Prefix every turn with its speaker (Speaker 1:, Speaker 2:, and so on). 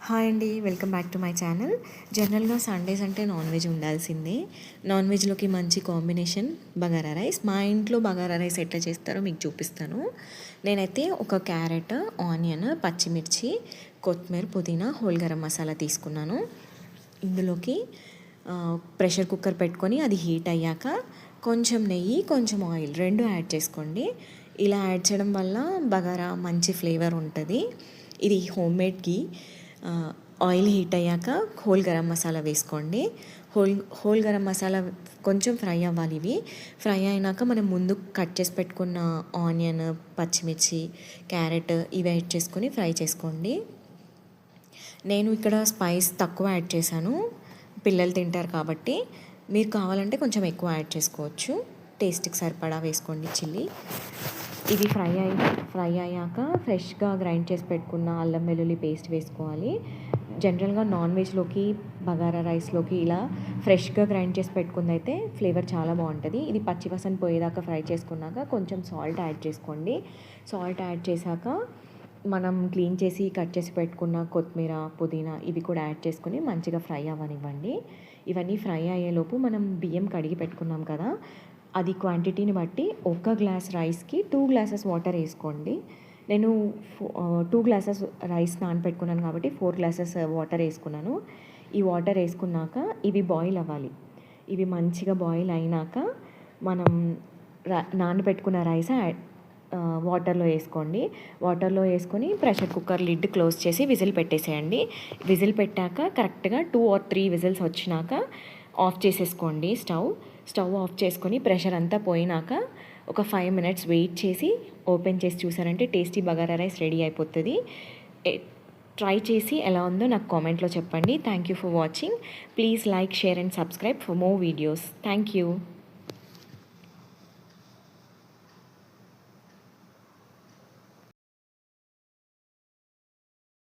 Speaker 1: Hi అండి, welcome back to my channel. జనరల్గా Sundays అంటే నాన్ వెజ్ ఉండాల్సిందే. నాన్ వెజ్లోకి మంచి కాంబినేషన్ బగారా రైస్. మా ఇంట్లో బగారా రైస్ ఎట్లా చేస్తారో మీకు చూపిస్తాను. నేనైతే ఒక క్యారెట్, ఆనియన్, పచ్చిమిర్చి, కొత్తిమీర, పుదీనా, హోల్ గరం మసాలా తీసుకున్నాను. ఇందులోకి ప్రెషర్ కుక్కర్ పెట్టుకొని అది హీట్ అయ్యాక కొంచెం నెయ్యి, కొంచెం ఆయిల్ రెండు యాడ్ చేసుకోండి. ఇలా యాడ్ చేయడం వల్ల బగారా మంచి ఫ్లేవర్ ఉంటుంది. ఇది హోమ్ మేడ్ ఘీ. ఆయిల్ హీట్ అయ్యాక హోల్ గరం మసాలా వేసుకోండి. హోల్ గరం మసాలా కొంచెం ఫ్రై అవ్వాలి. ఇవి ఫ్రై అయినాక మనం ముందు కట్ చేసి పెట్టుకున్న ఆనియన్, పచ్చిమిర్చి, క్యారెట్ ఇవి యాడ్ చేసుకొని ఫ్రై చేసుకోండి. నేను ఇక్కడ స్పైస్ తక్కువ యాడ్ చేశాను, పిల్లలు తింటారు కాబట్టి. మీరు కావాలంటే కొంచెం ఎక్కువ యాడ్ చేసుకోవచ్చు. టేస్ట్కి సరిపడా వేసుకోండి చిల్లీ. ఇది ఫ్రై అయ్యాక ఫ్రెష్గా గ్రైండ్ చేసి పెట్టుకున్న అల్లం వెల్లుల్లి పేస్ట్ వేసుకోవాలి. జనరల్గా నాన్ వెజ్లోకి, బగారా రైస్లోకి ఇలా ఫ్రెష్గా గ్రైండ్ చేసి పెట్టుకుంది అయితే ఫ్లేవర్ చాలా బాగుంటుంది. ఇది పచ్చివాసన పోయేదాకా ఫ్రై చేసుకున్నాక కొంచెం సాల్ట్ యాడ్ చేసుకోండి. సాల్ట్ యాడ్ చేశాక మనం క్లీన్ చేసి కట్ చేసి పెట్టుకున్న కొత్తిమీర, పుదీనా ఇవి కూడా యాడ్ చేసుకొని మంచిగా ఫ్రై అవ్వనివ్వండి. ఇవన్నీ ఫ్రై అయ్యేలోపు మనం బియ్యం కడిగి పెట్టుకున్నాం కదా, అది క్వాంటిటీని బట్టి ఒక గ్లాస్ రైస్కి 2 గ్లాసెస్ వాటర్ వేసుకోండి. నేను 2 గ్లాసెస్ రైస్ నానపెట్టుకున్నాను కాబట్టి 4 గ్లాసెస్ వాటర్ వేసుకున్నాను. ఈ వాటర్ వేసుకున్నాక ఇవి బాయిల్ అవ్వాలి. ఇవి మంచిగా బాయిల్ అయినాక మనం నానబెట్టుకున్న రైస్ వాటర్లో వేసుకోండి. వాటర్లో వేసుకొని ప్రెషర్ కుక్కర్ లిడ్ క్లోజ్ చేసి విజిల్ పెట్టేసేయండి. విజిల్ పెట్టాక కరెక్ట్గా 2 or 3 విజిల్స్ వచ్చినాక ఆఫ్ చేసేసుకోండి. స్టవ్ ఆఫ్ చేసుకొని ప్రెషర్ అంతా పోయినాక ఒక 5 minutes వెయిట్ చేసి ఓపెన్ చేసి చూసారంటే టేస్టీ బగారా రైస్ రెడీ అయిపోతుంది. ట్రై చేసి ఎలా ఉందో నాకు కామెంట్లో చెప్పండి. Thank you for watching. Please like, share and subscribe for more videos. Thank you.